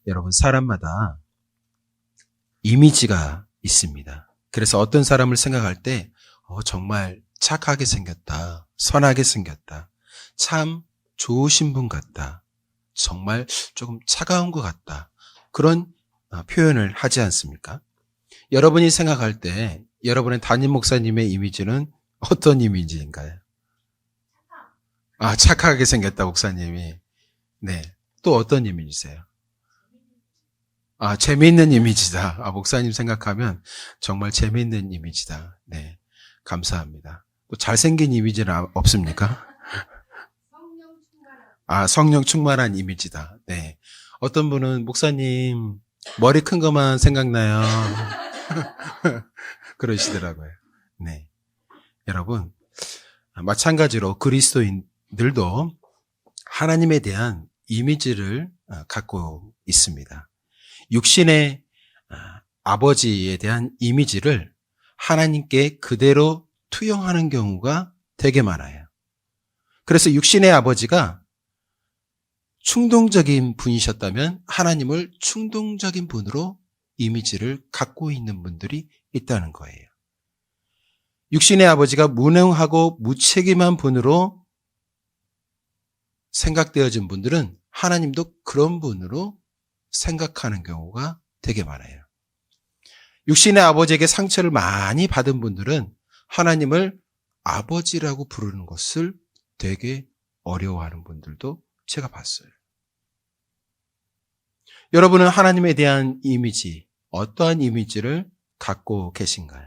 여러분, 사람마다 이미지가 있습니다. 그래서 어떤 사람을 생각할 때 정말 착하게 생겼다, 선하게 생겼다, 참 좋으신 분 같다, 정말 조금 차가운 것 같다, 그런 표현을 하지 않습니까? 여러분이 생각할 때 여러분의 담임 목사님의 이미지는 어떤 이미지인가요? 착하게 생겼다, 목사님이. 네. 또 어떤 이미지세요? 재미있는 이미지다. 목사님 생각하면 정말 재미있는 이미지다. 네. 감사합니다. 또 잘생긴 이미지는 없습니까? 성령 충만한 이미지다. 네. 어떤 분은 목사님 머리 큰 것만 생각나요. 그러시더라고요. 네. 여러분, 마찬가지로 그리스도인들도 하나님에 대한 이미지를 갖고 있습니다. 육신의 아버지에 대한 이미지를 하나님께 그대로 투영하는 경우가 되게 많아요. 그래서 육신의 아버지가 충동적인 분이셨다면 하나님을 충동적인 분으로 이미지를 갖고 있는 분들이 있다는 거예요. 육신의 아버지가 무능하고 무책임한 분으로 생각되어진 분들은 하나님도 그런 분으로 생각하는 경우가 되게 많아요. 육신의 아버지에게 상처를 많이 받은 분들은 하나님을 아버지라고 부르는 것을 되게 어려워하는 분들도 제가 봤어요. 여러분은 하나님에 대한 이미지, 어떠한 이미지를 갖고 계신가요?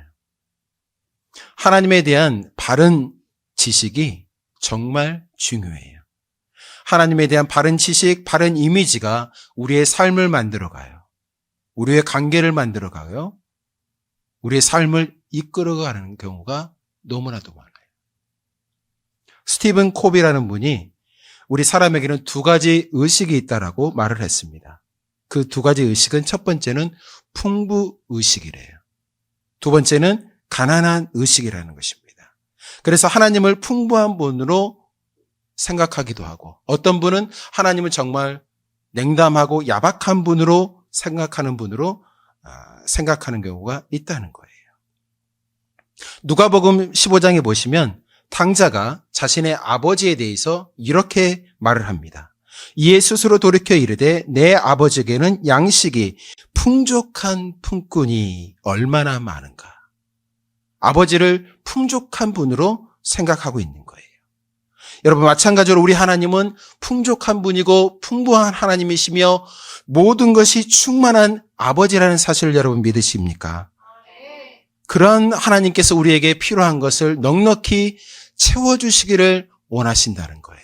하나님에 대한 바른 지식이 정말 중요해요. 하나님에 대한 바른 지식, 바른 이미지가 우리의 삶을 만들어가요. 우리의 관계를 만들어가요. 우리의 삶을 이끌어가는 경우가 너무나도 많아요. 스티븐 콥이라는 분이 우리 사람에게는 두 가지 의식이 있다라고 말을 했습니다. 그 두 가지 의식은 첫 번째는 풍부의식이래요. 두 번째는 가난한 의식이라는 것입니다. 그래서 하나님을 풍부한 분으로 생각하기도 하고 어떤 분은 하나님을 정말 냉담하고 야박한 분으로 생각하는 경우가 있다는 거예요. 누가복음 15장에 보시면 탕자가 자신의 아버지에 대해서 이렇게 말을 합니다. 이에 스스로 돌이켜 이르되 내 아버지에게는 양식이 풍족한 품꾼이 얼마나 많은가. 아버지를 풍족한 분으로 생각하고 있는 거예요. 여러분, 마찬가지로 우리 하나님은 풍족한 분이고 풍부한 하나님이시며 모든 것이 충만한 아버지라는 사실을 여러분 믿으십니까? 그런 하나님께서 우리에게 필요한 것을 넉넉히 채워주시기를 원하신다는 거예요.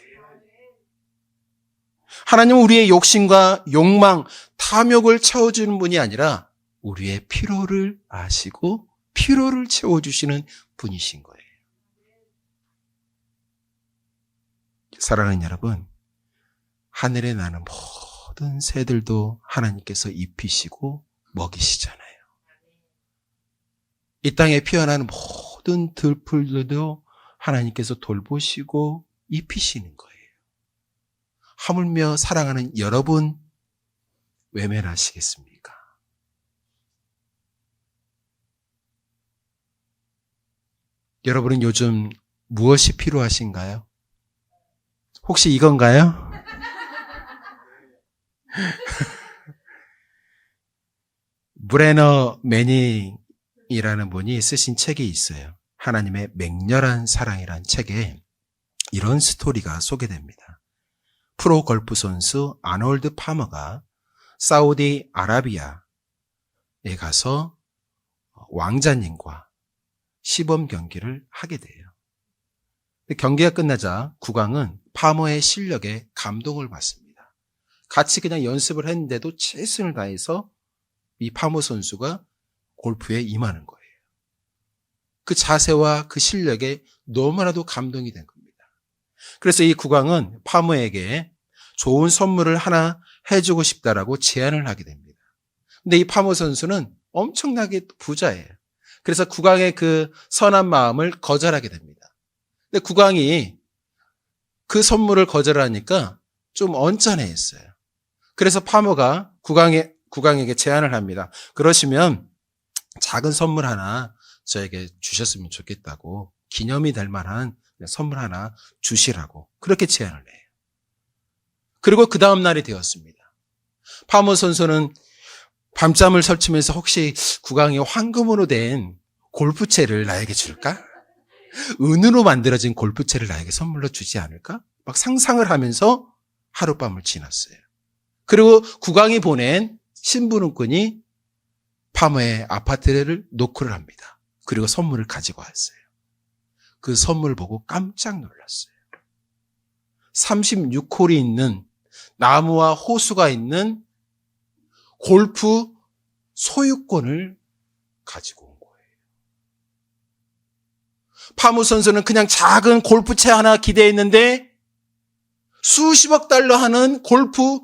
하나님은 우리의 욕심과 욕망, 탐욕을 채워주는 분이 아니라 우리의 피로를 아시고 피로를 채워주시는 분이신 거예요. 사랑하는 여러분, 하늘에 나는 모든 새들도 하나님께서 입히시고 먹이시잖아요. 이 땅에 피어나는 모든 들풀들도 하나님께서 돌보시고 입히시는 거예요. 하물며 사랑하는 여러분, 외면하시겠습니까? 여러분은 요즘 무엇이 필요하신가요? 혹시 이건가요? 브레너 매닝이라는 분이 쓰신 책이 있어요. 하나님의 맹렬한 사랑이란 책에 이런 스토리가 소개됩니다. 프로 골프 선수 아놀드 파머가 사우디 아라비아에 가서 왕자님과 시범 경기를 하게 돼요. 경기가 끝나자 국왕은 파머의 실력에 감동을 받습니다. 같이 그냥 연습을 했는데도 최선을 다해서 이 파머 선수가 골프에 임하는 거예요. 그 자세와 그 실력에 너무나도 감동이 된 겁니다. 그래서 이 국왕은 파머에게 좋은 선물을 하나 해주고 싶다라고 제안을 하게 됩니다. 근데 이 파머 선수는 엄청나게 부자예요. 그래서 국왕의 그 선한 마음을 거절하게 됩니다. 근데 국왕이 그 선물을 거절하니까 좀 언짢아했어요. 그래서 파머가 국왕에게 제안을 합니다. 그러시면 작은 선물 하나 저에게 주셨으면 좋겠다고, 기념이 될 만한 선물 하나 주시라고 그렇게 제안을 해요. 그리고 그 다음 날이 되었습니다. 파모 선수는 밤잠을 설치면서 혹시 국왕이 황금으로 된 골프채를 나에게 줄까? 은으로 만들어진 골프채를 나에게 선물로 주지 않을까? 막 상상을 하면서 하룻밤을 지났어요. 그리고 국왕이 보낸 신부름꾼이 파모의 아파트를 노크를 합니다. 그리고 선물을 가지고 왔어요. 그 선물 보고 깜짝 놀랐어요. 36홀이 있는 나무와 호수가 있는 골프 소유권을 가지고 온 거예요. 파모 선수는 그냥 작은 골프채 하나 기대했는데 수십억 달러 하는 골프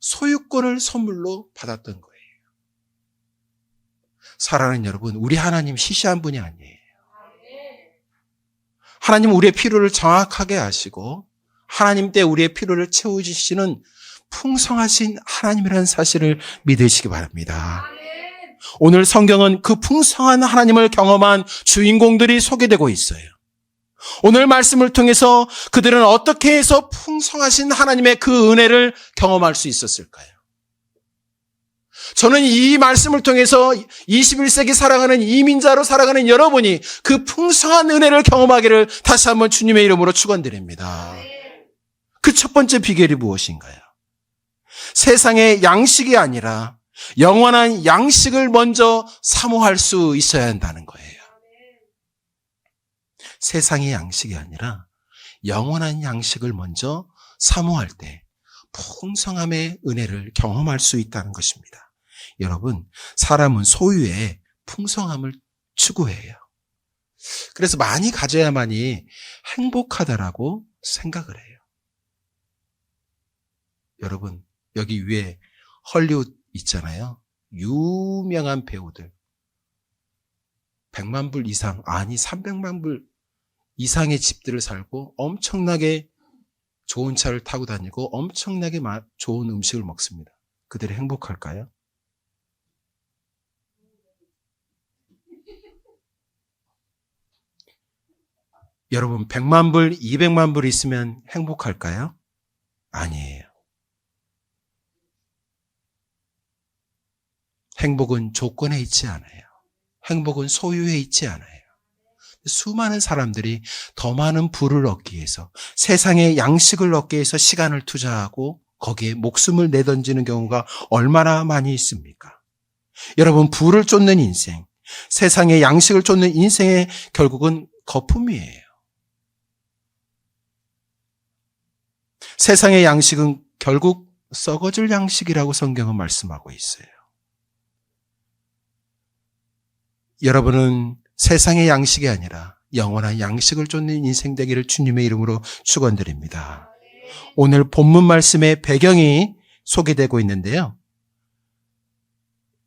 소유권을 선물로 받았던 거예요. 사랑하는 여러분, 우리 하나님 시시한 분이 아니에요. 하나님 우리의 필요를 정확하게 아시고 하나님 때 우리의 필요를 채워주시는 풍성하신 하나님이라는 사실을 믿으시기 바랍니다. 오늘 성경은 그 풍성한 하나님을 경험한 주인공들이 소개되고 있어요. 오늘 말씀을 통해서 그들은 어떻게 해서 풍성하신 하나님의 그 은혜를 경험할 수 있었을까요? 저는 이 말씀을 통해서 21세기 살아가는 이민자로 살아가는 여러분이 그 풍성한 은혜를 경험하기를 다시 한번 주님의 이름으로 축원드립니다. 그 첫 번째 비결이 무엇인가요? 세상의 양식이 아니라 영원한 양식을 먼저 사모할 수 있어야 한다는 거예요. 세상의 양식이 아니라 영원한 양식을 먼저 사모할 때 풍성함의 은혜를 경험할 수 있다는 것입니다. 여러분, 사람은 소유의 풍성함을 추구해요. 그래서 많이 가져야만이 행복하다라고 생각을 해요. 여러분, 여기 위에 헐리우드 있잖아요. 유명한 배우들. 100만 불 이상, 아니 300만 불 이상의 집들을 살고 엄청나게 좋은 차를 타고 다니고 엄청나게 좋은 음식을 먹습니다. 그들이 행복할까요? 여러분, 100만 불, 200만 불 있으면 행복할까요? 아니에요. 행복은 조건에 있지 않아요. 행복은 소유에 있지 않아요. 수많은 사람들이 더 많은 부를 얻기 위해서, 세상의 양식을 얻기 위해서 시간을 투자하고 거기에 목숨을 내던지는 경우가 얼마나 많이 있습니까? 여러분, 부를 쫓는 인생, 세상의 양식을 쫓는 인생의 결국은 거품이에요. 세상의 양식은 결국 썩어질 양식이라고 성경은 말씀하고 있어요. 여러분은 세상의 양식이 아니라 영원한 양식을 쫓는 인생 되기를 주님의 이름으로 축원드립니다. 오늘 본문 말씀의 배경이 소개되고 있는데요.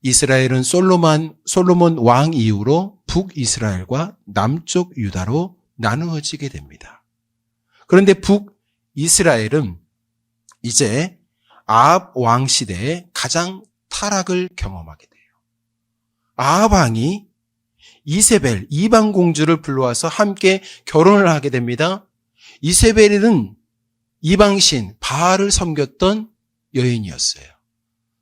이스라엘은 솔로몬 왕 이후로 북이스라엘과 남쪽 유다로 나누어지게 됩니다. 그런데 북이스라엘은 이제 아합 왕 시대에 가장 타락을 경험하게 돼요. 아합 왕이 이세벨, 이방 공주를 불러와서 함께 결혼을 하게 됩니다. 이세벨은 이방신 바알을 섬겼던 여인이었어요.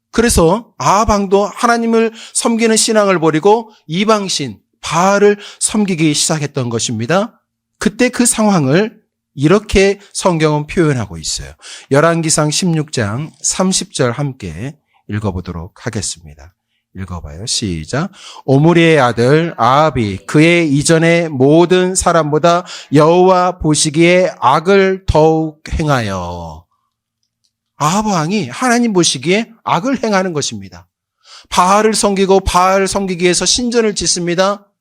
그래서 아합 왕도 하나님을 섬기는 신앙을 버리고 이방신 바알을 섬기기 시작했던 것입니다. 그때 그 상황을 이렇게 성경은 표현하고 있어요. 열왕기상 16장 30절 함께 읽어보도록 하겠습니다. 읽어봐요. 시작. 오므리의 아들 아합이 그의 이전의 모든 사람보다 여호와 보시기에 악을 더욱 행하여. 아합 왕이 하나님 보시기에 악을 행하는 것입니다. 바알을 섬기고 바알 섬기기 위해서 신전을 짓습니다.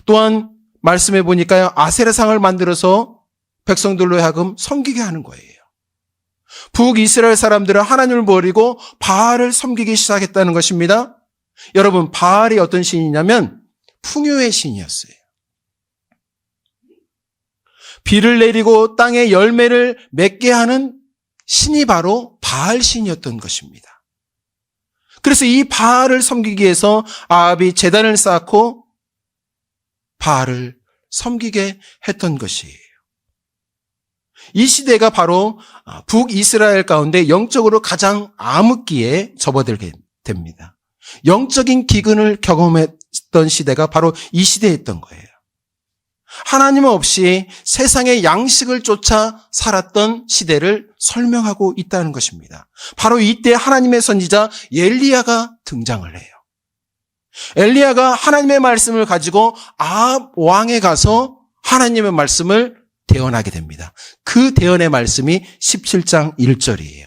또한 말씀해 보니까요, 아세라상을 만들어서 백성들로 하여금 섬기게 하는 거예요. 북이스라엘 사람들은 하나님을 버리고 바알을 섬기기 시작했다는 것입니다. 여러분, 바알이 어떤 신이냐면 풍요의 신이었어요. 비를 내리고 땅에 열매를 맺게 하는 신이 바로 바알 신이었던 것입니다. 그래서 이 바알을 섬기기 위해서 아합이 제단을 쌓고 바알을 섬기게 했던 것이에요. 이 시대가 바로 북이스라엘 가운데 영적으로 가장 암흑기에 접어들게 됩니다. 영적인 기근을 경험했던 시대가 바로 이 시대였던 거예요. 하나님 없이 세상의 양식을 쫓아 살았던 시대를 설명하고 있다는 것입니다. 바로 이때 하나님의 선지자 엘리야가 등장을 해요. 엘리야가 하나님의 말씀을 가지고 아합 왕에 가서 하나님의 말씀을 대언하게 됩니다. 그 대언의 말씀이 17장 1절이에요.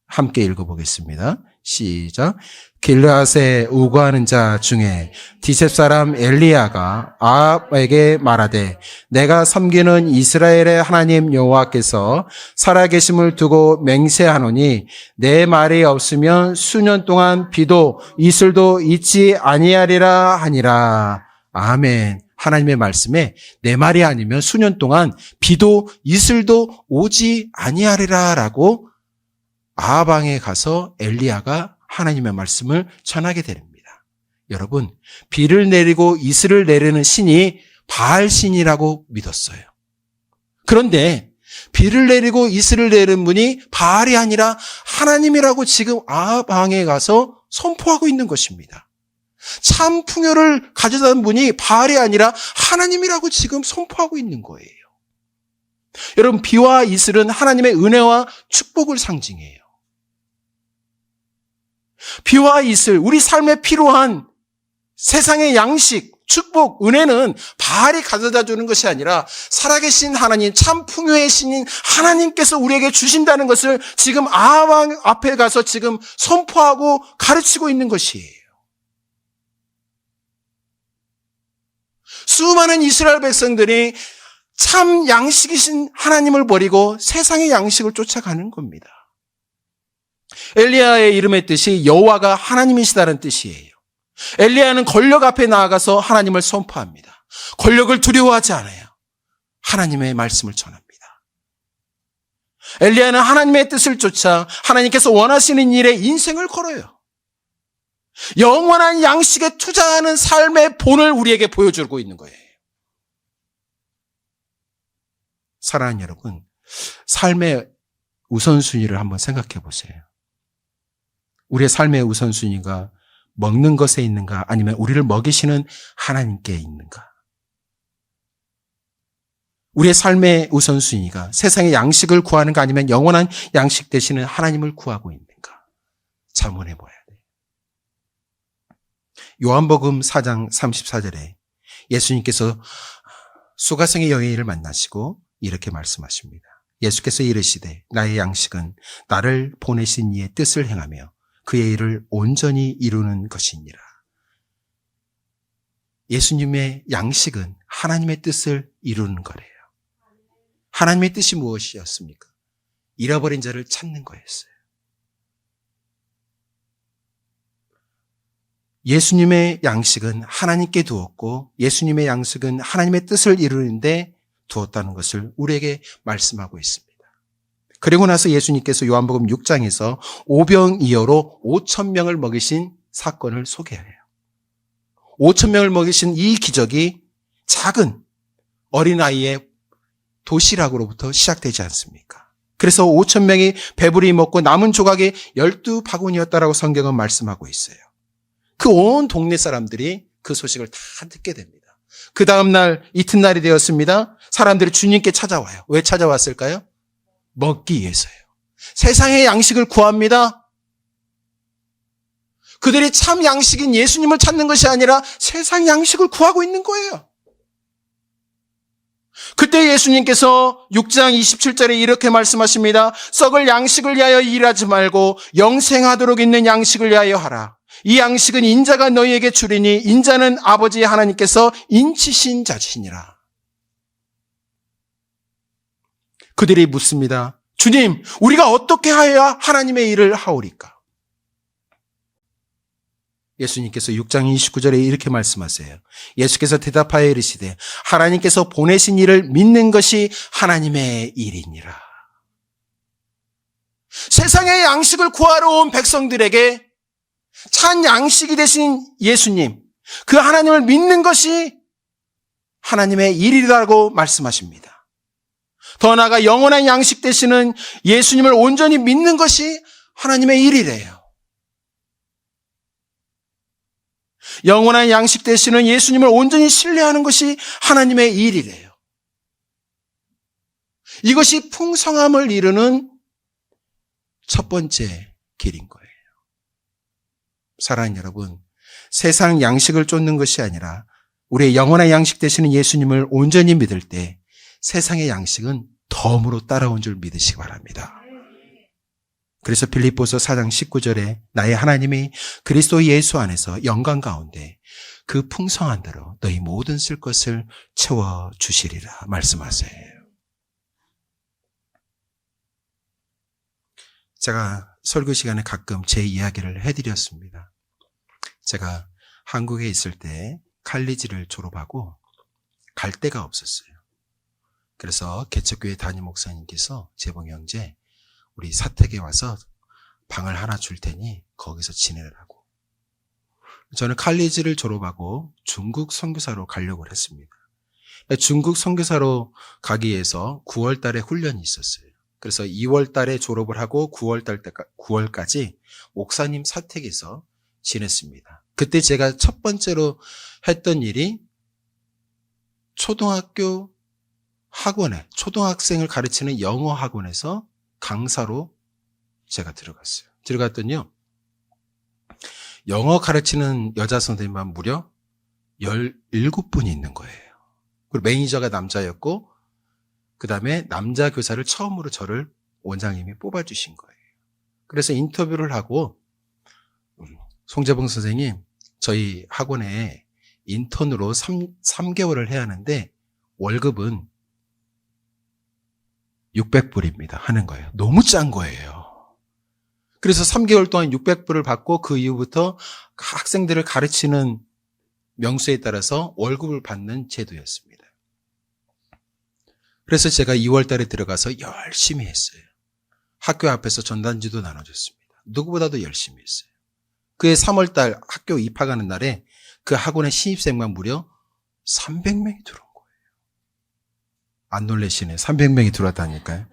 함께 읽어보겠습니다. 시작. 길르앗에 우거하는 자 중에 디셉 사람 엘리야가 아합에게 말하되 내가 섬기는 이스라엘의 하나님 여호와께서 살아계심을 두고 맹세하노니 내 말이 없으면 수년 동안 비도 이슬도 있지 아니하리라 하니라. 아멘. 하나님의 말씀에 내 말이 아니면 수년 동안 비도 이슬도 오지 아니하리라 라고 아합 왕에 가서 엘리야가 하나님의 말씀을 전하게 됩니다. 여러분, 비를 내리고 이슬을 내리는 신이 바알 신이라고 믿었어요. 그런데 비를 내리고 이슬을 내리는 분이 바알이 아니라 하나님이라고 지금 아합 왕에 가서 선포하고 있는 것입니다. 참 풍요를 가져다는 분이 바알이 아니라 하나님이라고 지금 선포하고 있는 거예요. 여러분, 비와 이슬은 하나님의 은혜와 축복을 상징해요. 비와 이슬, 우리 삶에 필요한 세상의 양식, 축복, 은혜는 바알이 가져다 주는 것이 아니라 살아계신 하나님, 참 풍요의 신인 하나님께서 우리에게 주신다는 것을 지금 아합 왕 앞에 가서 지금 선포하고 가르치고 있는 것이에요. 수많은 이스라엘 백성들이 참 양식이신 하나님을 버리고 세상의 양식을 쫓아가는 겁니다. 엘리야의 이름의 뜻이 여호와가 하나님이시다는 뜻이에요. 엘리야는 권력 앞에 나아가서 하나님을 선포합니다. 권력을 두려워하지 않아요. 하나님의 말씀을 전합니다. 엘리야는 하나님의 뜻을 쫓아 하나님께서 원하시는 일에 인생을 걸어요. 영원한 양식에 투자하는 삶의 본을 우리에게 보여주고 있는 거예요. 사랑하는 여러분, 삶의 우선순위를 한번 생각해 보세요. 우리의 삶의 우선순위가 먹는 것에 있는가, 아니면 우리를 먹이시는 하나님께 있는가? 우리의 삶의 우선순위가 세상의 양식을 구하는가, 아니면 영원한 양식 되시는 하나님을 구하고 있는가? 자문해 봐야 돼요. 요한복음 4장 34절에 예수님께서 수가성의 여인을 만나시고 이렇게 말씀하십니다. 예수께서 이르시되 나의 양식은 나를 보내신 이의 뜻을 행하며 그의 일을 온전히 이루는 것이니라. 예수님의 양식은 하나님의 뜻을 이루는 거래요. 하나님의 뜻이 무엇이었습니까? 잃어버린 자를 찾는 거였어요. 예수님의 양식은 하나님께 두었고 예수님의 양식은 하나님의 뜻을 이루는데 두었다는 것을 우리에게 말씀하고 있습니다. 그리고 나서 예수님께서 요한복음 6장에서 오병이어로 5,000명을 먹이신 사건을 소개해요. 5,000명을 먹이신 이 기적이 작은 어린아이의 도시락으로부터 시작되지 않습니까? 그래서 5,000명이 배부리 먹고 남은 조각이 12바구니였다라고 성경은 말씀하고 있어요. 그 온 동네 사람들이 그 소식을 다 듣게 됩니다. 그 다음날 이튿날이 되었습니다. 사람들이 주님께 찾아와요. 왜 찾아왔을까요? 먹기 위해서요. 세상의 양식을 구합니다. 그들이 참 양식인 예수님을 찾는 것이 아니라 세상 양식을 구하고 있는 거예요. 그때 예수님께서 6장 27절에 이렇게 말씀하십니다. 썩을 양식을 위하여 일하지 말고 영생하도록 있는 양식을 위하여 하라. 이 양식은 인자가 너희에게 주리니 인자는 아버지 하나님께서 인치신 자시니라. 그들이 묻습니다. 주님, 우리가 어떻게 하여야 하나님의 일을 하오리까? 예수님께서 6장 29절에 이렇게 말씀하세요. 예수께서 대답하여 이르시되 하나님께서 보내신 일을 믿는 것이 하나님의 일이니라. 세상의 양식을 구하러 온 백성들에게 찬 양식이 되신 예수님, 그 하나님을 믿는 것이 하나님의 일이라고 말씀하십니다. 더 나아가 영원한 양식 되시는 예수님을 온전히 믿는 것이 하나님의 일이래요. 영원한 양식 되시는 예수님을 온전히 신뢰하는 것이 하나님의 일이래요. 이것이 풍성함을 이루는 첫 번째 길인 거예요. 사랑하는 여러분, 세상 양식을 쫓는 것이 아니라 우리의 영원한 양식 되시는 예수님을 온전히 믿을 때 세상의 양식은 덤으로 따라온 줄 믿으시기 바랍니다. 그래서 빌립보서 4장 19절에 나의 하나님이 그리스도 예수 안에서 영광 가운데 그 풍성한 대로 너희 모든 쓸 것을 채워주시리라 말씀하세요. 제가 설교 시간에 가끔 제 이야기를 해드렸습니다. 제가 한국에 있을 때 칼리지를 졸업하고 갈 데가 없었어요. 그래서 개척교회 담임 목사님께서 재봉 형제 우리 사택에 와서 방을 하나 줄 테니 거기서 지내라고. 저는 칼리지를 졸업하고 중국 선교사로 가려고 했습니다. 중국 선교사로 가기 위해서 9월 달에 훈련이 있었어요. 그래서 2월 달에 졸업을 하고 9월까지 목사님 사택에서 지냈습니다. 그때 제가 첫 번째로 했던 일이 초등학교 학원에, 초등학생을 가르치는 영어 학원에서 강사로 제가 들어갔어요. 들어갔더니요, 영어 가르치는 여자 선생님만 무려 17분이 있는 거예요. 그리고 매니저가 남자였고, 그 다음에 남자 교사를 처음으로 저를 원장님이 뽑아주신 거예요. 그래서 인터뷰를 하고, 송재봉 선생님, 저희 학원에 인턴으로 3개월을 해야 하는데, 월급은 600불입니다. 하는 거예요. 너무 짠 거예요. 그래서 3개월 동안 600불을 받고 그 이후부터 학생들을 가르치는 명수에 따라서 월급을 받는 제도였습니다. 그래서 제가 2월 달에 들어가서 열심히 했어요. 학교 앞에서 전단지도 나눠줬습니다. 누구보다도 열심히 했어요. 그해 3월 달 학교 입학하는 날에 그 학원의 신입생만 무려 300명이 들어온 거예요. 안 놀라시네. 300명이 들어왔다니까요.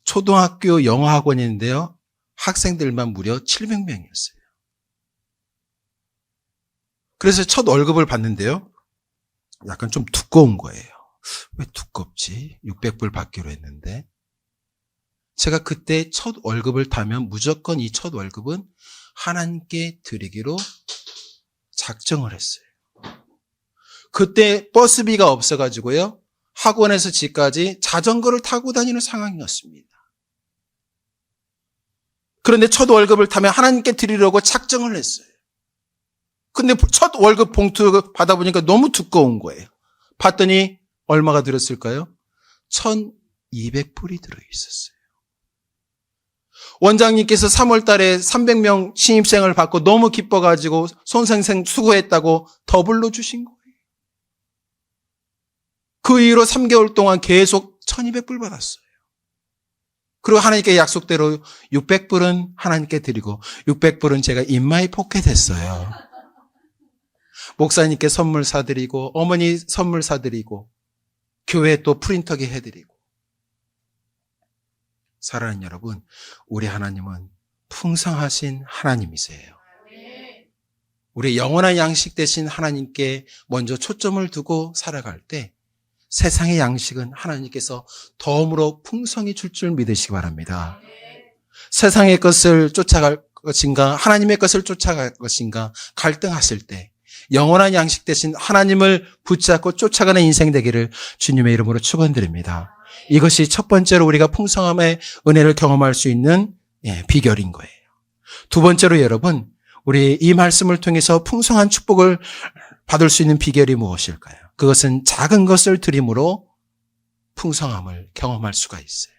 초등학교 영어 학원인데요. 학생들만 무려 700명이었어요. 그래서 첫 월급을 받는데요. 약간 좀 두꺼운 거예요. 왜 두껍지? 600불 받기로 했는데. 제가 그때 첫 월급을 타면 무조건 이 첫 월급은 하나님께 드리기로 작정을 했어요. 그때 버스비가 없어가지고요. 학원에서 집까지 자전거를 타고 다니는 상황이었습니다. 그런데 첫 월급을 타면 하나님께 드리려고 작정을 했어요. 근데 첫 월급 봉투 받아보니까 너무 두꺼운 거예요. 봤더니 얼마가 들었을까요? 1,200불이 들어있었어요. 원장님께서 3월 달에 300명 신입생을 받고 너무 기뻐가지고 손생생 수고했다고 더블로 주신 거예요. 그 이후로 3개월 동안 계속 1,200불 받았어요. 그리고 하나님께 약속대로 600불은 하나님께 드리고 600불은 제가 인마이 포켓했어요. 목사님께 선물 사드리고 어머니 선물 사드리고 교회 또 프린터기 해드리고. 사랑하는 여러분, 우리 하나님은 풍성하신 하나님이세요. 우리 영원한 양식 되신 하나님께 먼저 초점을 두고 살아갈 때 세상의 양식은 하나님께서 덤으로 풍성히 줄 줄 믿으시기 바랍니다. 세상의 것을 쫓아갈 것인가 하나님의 것을 쫓아갈 것인가 갈등하실 때 영원한 양식 되신 하나님을 붙잡고 쫓아가는 인생 되기를 주님의 이름으로 축원드립니다. 이것이 첫 번째로 우리가 풍성함의 은혜를 경험할 수 있는 비결인 거예요. 두 번째로 여러분, 우리 이 말씀을 통해서 풍성한 축복을 받을 수 있는 비결이 무엇일까요? 그것은 작은 것을 드림으로 풍성함을 경험할 수가 있어요.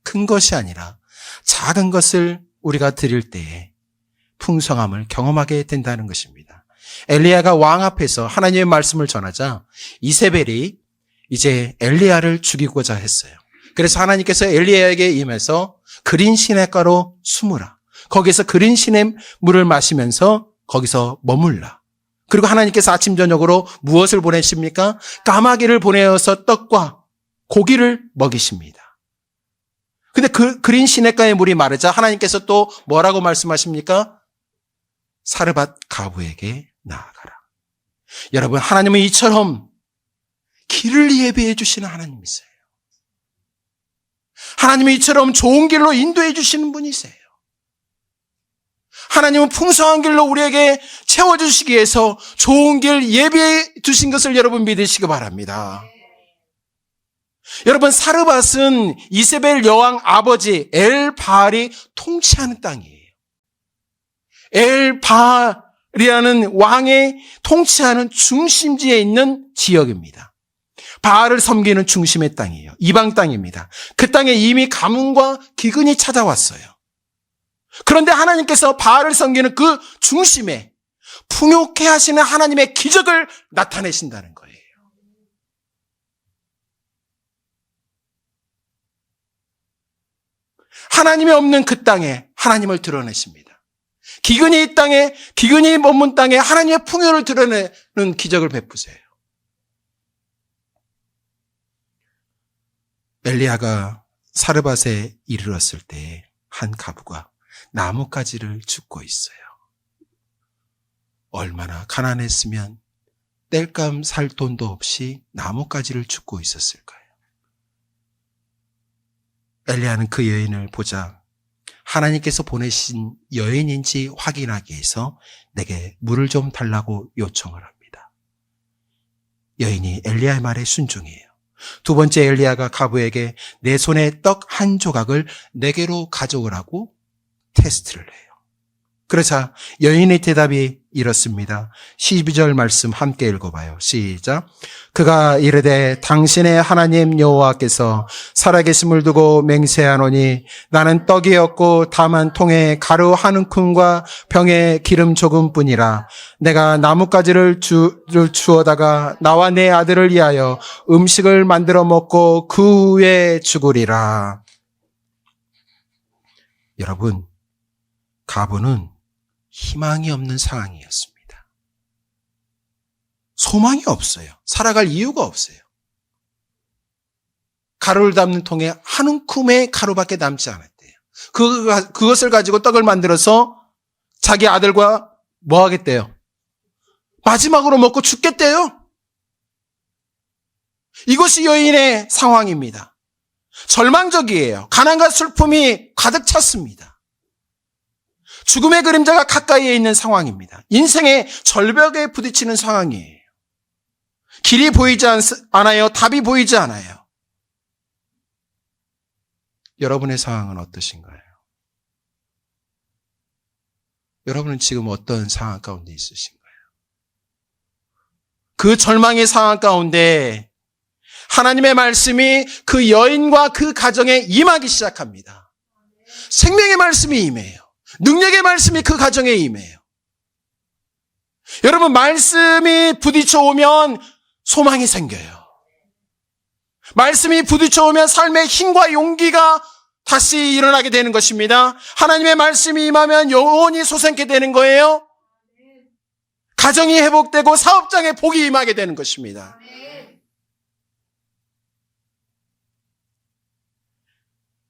큰 것이 아니라 작은 것을 우리가 드릴 때에 풍성함을 경험하게 된다는 것입니다. 엘리야가 왕 앞에서 하나님의 말씀을 전하자 이세벨이 이제 엘리야를 죽이고자 했어요. 그래서 하나님께서 엘리야에게 임해서 그린 시냇가로 숨으라. 거기서 그린 시냇물을 마시면서 거기서 머물라. 그리고 하나님께서 아침 저녁으로 무엇을 보내십니까? 까마귀를 보내어서 떡과 고기를 먹이십니다. 근데 그 그린 시냇가의 물이 마르자 하나님께서 또 뭐라고 말씀하십니까? 사르밧 가부에게 나아가라. 여러분, 하나님은 이처럼 길을 예비해 주시는 하나님이세요. 하나님은 이처럼 좋은 길로 인도해 주시는 분이세요. 하나님은 풍성한 길로 우리에게 채워주시기 위해서 좋은 길 예비해 주신 것을 여러분 믿으시기 바랍니다. 여러분, 사르밧은 이세벨 여왕 아버지 엘바알이 통치하는 땅이에요. 엘바알이라는 왕의 통치하는 중심지에 있는 지역입니다. 바알을 섬기는 중심의 땅이에요. 이방 땅입니다. 그 땅에 이미 가뭄과 기근이 찾아왔어요. 그런데 하나님께서 바알을 섬기는 그 중심에 풍요케 하시는 하나님의 기적을 나타내신다는 거예요. 하나님이 없는 그 땅에 하나님을 드러내십니다. 기근이 이 땅에, 기근이 머문 땅에 하나님의 풍요를 드러내는 기적을 베푸세요. 엘리야가 사르밧에 이르렀을 때 한 가부가 나뭇가지를 줍고 있어요. 얼마나 가난했으면 땔감 살 돈도 없이 나뭇가지를 줍고 있었을까요? 엘리야는 그 여인을 보자 하나님께서 보내신 여인인지 확인하기 위해서 내게 물을 좀 달라고 요청을 합니다. 여인이 엘리야의 말에 순종해요. 두 번째, 엘리야가 가부에게 내 손에 떡 한 조각을 내게로 가져오라고 테스트를 해요. 그러자 여인의 대답이 이렇습니다. 12절 말씀 함께 읽어봐요. 시작. 그가 이르되 당신의 하나님 여호와께서 살아계심을 두고 맹세하노니 나는 떡이 없고 다만 통에 가루 한 움큼과 병에 기름 조금뿐이라. 내가 나뭇가지를 주워다가 나와 내 아들을 위하여 음식을 만들어 먹고 그 후에 죽으리라. 여러분, 가부는 희망이 없는 상황이었습니다. 소망이 없어요. 살아갈 이유가 없어요. 가루를 담는 통에 한 움큼의 가루밖에 남지 않았대요. 그것을 가지고 떡을 만들어서 자기 아들과 뭐 하겠대요? 마지막으로 먹고 죽겠대요. 이것이 여인의 상황입니다. 절망적이에요. 가난과 슬픔이 가득 찼습니다. 죽음의 그림자가 가까이에 있는 상황입니다. 인생의 절벽에 부딪히는 상황이에요. 길이 보이지 않아요. 답이 보이지 않아요. 여러분의 상황은 어떠신가요? 여러분은 지금 어떤 상황 가운데 있으신가요? 그 절망의 상황 가운데 하나님의 말씀이 그 여인과 그 가정에 임하기 시작합니다. 생명의 말씀이 임해요. 능력의 말씀이 그 가정에 임해요. 여러분, 말씀이 부딪혀 오면 소망이 생겨요. 말씀이 부딪혀 오면 삶의 힘과 용기가 다시 일어나게 되는 것입니다. 하나님의 말씀이 임하면 영혼이 솟게 되는 거예요. 가정이 회복되고 사업장에 복이 임하게 되는 것입니다.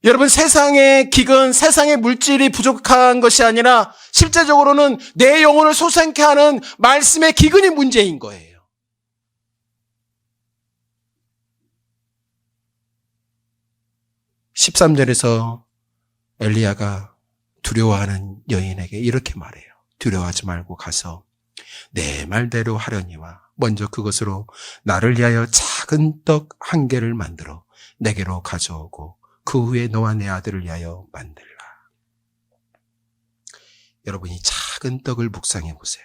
여러분, 세상의 기근, 세상의 물질이 부족한 것이 아니라 실제적으로는 내 영혼을 솟게 하는 말씀의 기근이 문제인 거예요. (13절에서) 엘리야가 두려워하는 여인에게 이렇게 말해요. 두려워하지 말고 가서 내 말대로 하려니와 먼저 그것으로 나를 위하여 작은 떡 한 개를 만들어 내게로 가져오고 그 후에 너와 내 아들을 위하여 만들라. 여러분이 작은 떡을 묵상해 보세요.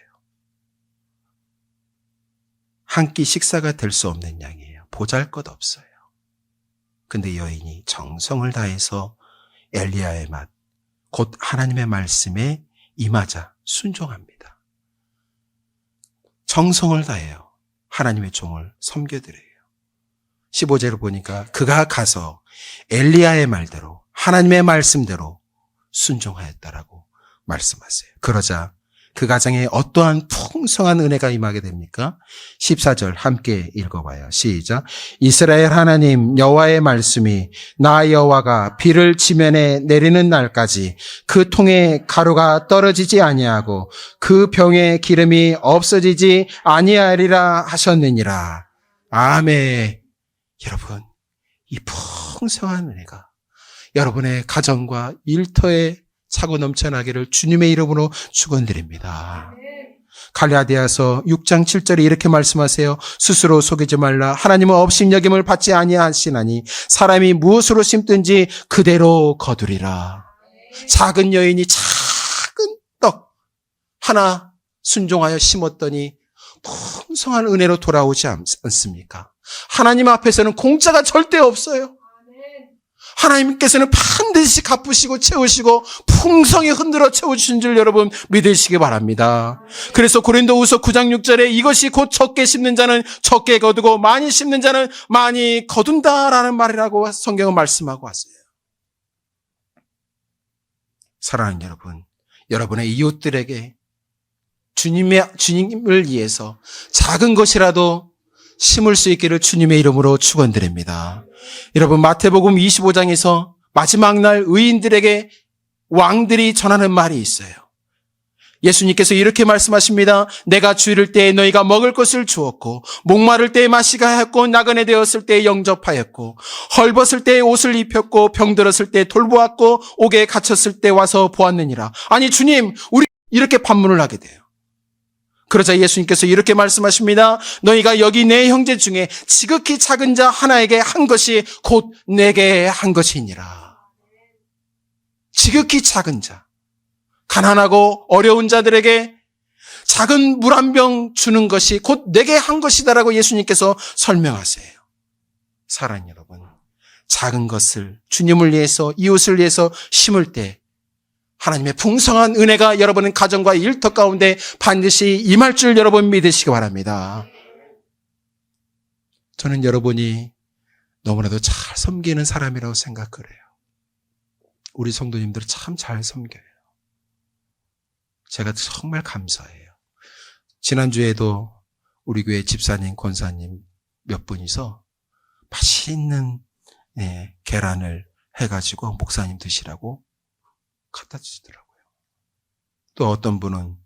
한 끼 식사가 될 수 없는 양이에요. 보잘것없어요. 근데 여인이 정성을 다해서 엘리야의 맛, 곧 하나님의 말씀에 임하자 순종합니다. 정성을 다해요. 하나님의 종을 섬겨드려요. 15절을 보니까 그가 가서 엘리야의 말대로 하나님의 말씀대로 순종하였다라고 말씀하세요. 그러자 그 가정에 어떠한 풍성한 은혜가 임하게 됩니까? 14절 함께 읽어봐요. 시작. 이스라엘 하나님 여호와의 말씀이 나 여호와가 비를 지면에 내리는 날까지 그 통에 가루가 떨어지지 아니하고 그 병에 기름이 없어지지 아니하리라 하셨느니라. 아멘. 여러분, 이 풍성한 은혜가 여러분의 가정과 일터에 차고 넘쳐나기를 주님의 이름으로 축원드립니다. 갈라디아서 6장 7절에 이렇게 말씀하세요. 스스로 속이지 말라. 하나님은 업신여김을 받지 아니하시나니 사람이 무엇으로 심든지 그대로 거두리라. 작은 여인이 작은 떡 하나 순종하여 심었더니 풍성한 은혜로 돌아오지 않습니까? 하나님 앞에서는 공짜가 절대 없어요. 하나님께서는 반드시 갚으시고 채우시고 풍성히 흔들어 채워주신 줄 여러분 믿으시기 바랍니다. 그래서 고린도후서 9장 6절에 이것이 곧 적게 심는 자는 적게 거두고 많이 심는 자는 많이 거둔다라는 말이라고 성경은 말씀하고 왔어요. 사랑하는 여러분, 여러분의 이웃들에게 주님을 위해서 작은 것이라도 심을 수 있기를 주님의 이름으로 축원드립니다. 여러분 마태복음 25장에서 마지막 날 의인들에게 왕들이 전하는 말이 있어요. 예수님께서 이렇게 말씀하십니다. 내가 주일을 때에 너희가 먹을 것을 주었고 목마를 때에 마시게 하였고 나그네 되었을 때에 영접하였고 헐벗을 때에 옷을 입혔고 병들었을 때에 돌보았고 옥에 갇혔을 때 와서 보았느니라. 아니 주님, 우리 이렇게 반문을 하게 돼요. 그러자 예수님께서 이렇게 말씀하십니다. 너희가 여기 내 형제 중에 지극히 작은 자 하나에게 한 것이 곧 내게 한 것이니라. 지극히 작은 자, 가난하고 어려운 자들에게 작은 물 한 병 주는 것이 곧 내게 한 것이다라고 예수님께서 설명하세요. 사랑하는 여러분, 작은 것을 주님을 위해서 이웃을 위해서 심을 때 하나님의 풍성한 은혜가 여러분의 가정과 일터 가운데 반드시 임할 줄 여러분 믿으시기 바랍니다. 저는 여러분이 너무나도 잘 섬기는 사람이라고 생각을 해요. 우리 성도님들은 참 잘 섬겨요. 제가 정말 감사해요. 지난주에도 우리 교회 집사님, 권사님 몇 분이서 맛있는 계란을 해가지고 목사님 드시라고 갖다 주시더라고요. 또 어떤 분은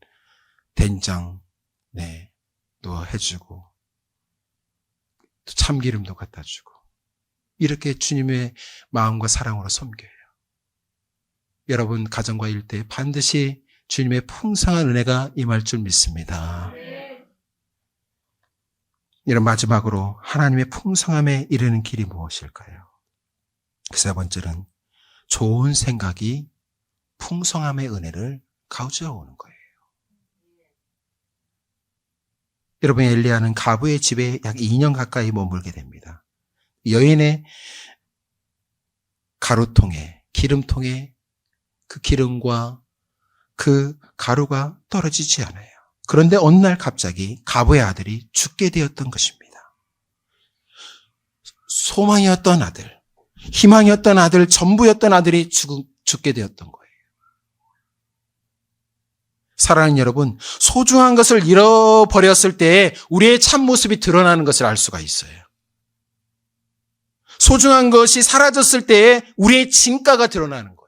된장, 또 해주고, 또 참기름도 갖다 주고, 이렇게 주님의 마음과 사랑으로 섬겨요. 여러분 가정과 일터에 반드시 주님의 풍성한 은혜가 임할 줄 믿습니다. 이런 마지막으로 하나님의 풍성함에 이르는 길이 무엇일까요? 그 세 번째는 좋은 생각이 풍성함의 은혜를 가져오는 거예요. 여러분, 엘리야는 가부의 집에 약 2년 가까이 머물게 됩니다. 여인의 가루통에, 기름통에 그 기름과 그 가루가 떨어지지 않아요. 그런데 어느 날 갑자기 가부의 아들이 죽게 되었던 것입니다. 소망이었던 아들, 희망이었던 아들, 전부였던 아들이 죽게 되었던 거예요. 사랑하는 여러분, 소중한 것을 잃어버렸을 때 우리의 참모습이 드러나는 것을 알 수가 있어요. 소중한 것이 사라졌을 때 우리의 진가가 드러나는 거예요.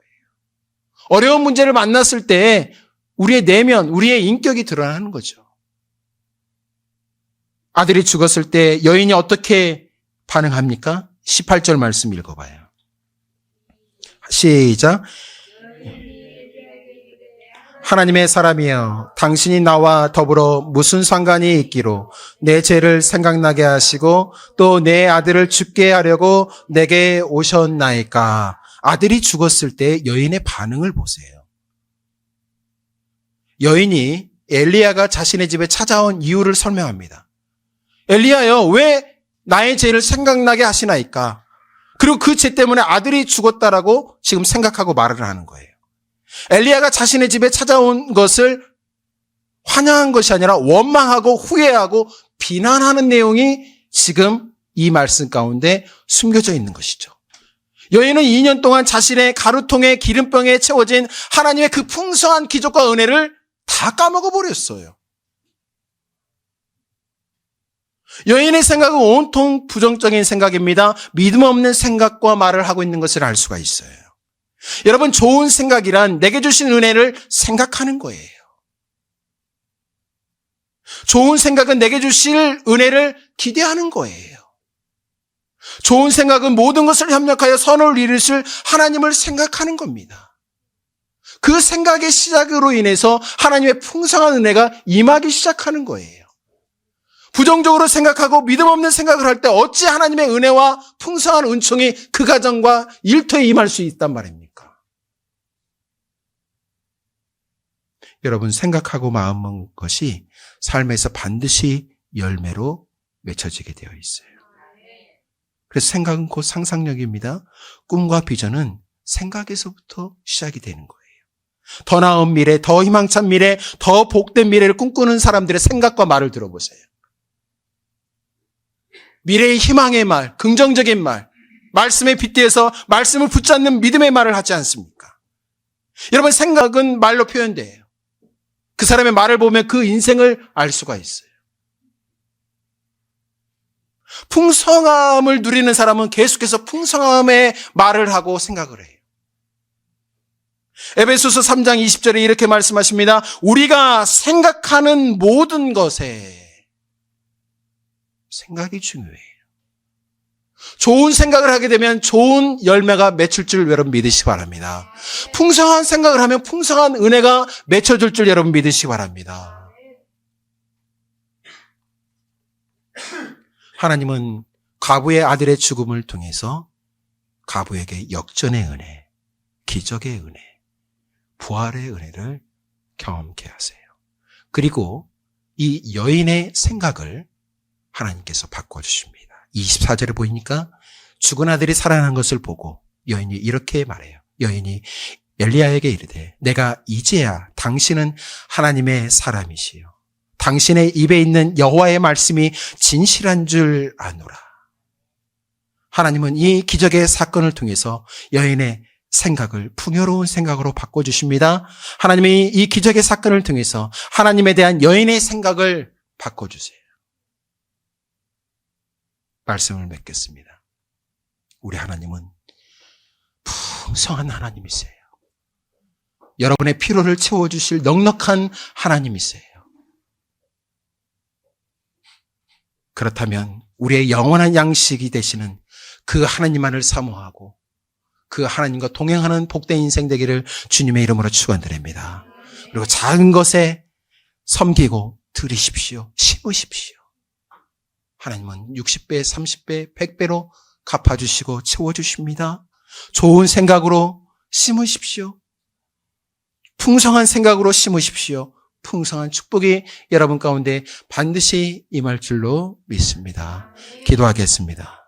어려운 문제를 만났을 때 우리의 내면, 우리의 인격이 드러나는 거죠. 아들이 죽었을 때 여인이 어떻게 반응합니까? 18절 말씀 읽어봐요. 시작. 하나님의 사람이여, 당신이 나와 더불어 무슨 상관이 있기로 내 죄를 생각나게 하시고 또 내 아들을 죽게 하려고 내게 오셨나이까. 아들이 죽었을 때 여인의 반응을 보세요. 여인이 엘리야가 자신의 집에 찾아온 이유를 설명합니다. 엘리야여, 왜 나의 죄를 생각나게 하시나이까? 그리고 그 죄 때문에 아들이 죽었다라고 지금 생각하고 말을 하는 거예요. 엘리야가 자신의 집에 찾아온 것을 환영한 것이 아니라 원망하고 후회하고 비난하는 내용이 지금 이 말씀 가운데 숨겨져 있는 것이죠. 여인은 2년 동안 자신의 가루통에 기름병에 채워진 하나님의 그 풍성한 기적과 은혜를 다 까먹어 버렸어요. 여인의 생각은 온통 부정적인 생각입니다. 믿음 없는 생각과 말을 하고 있는 것을 알 수가 있어요. 여러분, 좋은 생각이란 내게 주신 은혜를 생각하는 거예요. 좋은 생각은 내게 주실 은혜를 기대하는 거예요. 좋은 생각은 모든 것을 협력하여 선을 이루실 하나님을 생각하는 겁니다. 그 생각의 시작으로 인해서 하나님의 풍성한 은혜가 임하기 시작하는 거예요. 부정적으로 생각하고 믿음 없는 생각을 할 때 어찌 하나님의 은혜와 풍성한 은총이 그 가정과 일터에 임할 수 있단 말입니까? 여러분, 생각하고 마음 먹는 것이 삶에서 반드시 열매로 맺혀지게 되어 있어요. 그래서 생각은 곧 상상력입니다. 꿈과 비전은 생각에서부터 시작이 되는 거예요. 더 나은 미래, 더 희망찬 미래, 더 복된 미래를 꿈꾸는 사람들의 생각과 말을 들어보세요. 미래의 희망의 말, 긍정적인 말, 말씀에 빗대어서 말씀을 붙잡는 믿음의 말을 하지 않습니까? 여러분, 생각은 말로 표현돼요. 그 사람의 말을 보면 그 인생을 알 수가 있어요. 풍성함을 누리는 사람은 계속해서 풍성함의 말을 하고 생각을 해요. 에베소서 3장 20절에 이렇게 말씀하십니다. 우리가 생각하는 모든 것에 생각이 중요해요. 좋은 생각을 하게 되면 좋은 열매가 맺힐 줄 여러분 믿으시기 바랍니다. 풍성한 생각을 하면 풍성한 은혜가 맺혀질 줄 여러분 믿으시기 바랍니다. 하나님은 과부의 아들의 죽음을 통해서 과부에게 역전의 은혜, 기적의 은혜, 부활의 은혜를 경험케 하세요. 그리고 이 여인의 생각을 하나님께서 바꿔주십니다. 24절에 보이니까 죽은 아들이 살아난 것을 보고 여인이 이렇게 말해요. 여인이 엘리야에게 이르되 내가 이제야 당신은 하나님의 사람이시요 당신의 입에 있는 여호와의 말씀이 진실한 줄 아노라. 하나님은 이 기적의 사건을 통해서 여인의 생각을 풍요로운 생각으로 바꿔주십니다. 하나님이 이 기적의 사건을 통해서 하나님에 대한 여인의 생각을 바꿔주세요. 말씀을 맺겠습니다. 우리 하나님은 풍성한 하나님이세요. 여러분의 피로를 채워주실 넉넉한 하나님이세요. 그렇다면 우리의 영원한 양식이 되시는 그 하나님만을 사모하고 그 하나님과 동행하는 복된 인생 되기를 주님의 이름으로 축원드립니다. 그리고 작은 것에 섬기고 드리십시오. 심으십시오. 하나님은 60배, 30배, 100배로 갚아주시고 채워주십니다. 좋은 생각으로 심으십시오. 풍성한 생각으로 심으십시오. 풍성한 축복이 여러분 가운데 반드시 임할 줄로 믿습니다. 기도하겠습니다.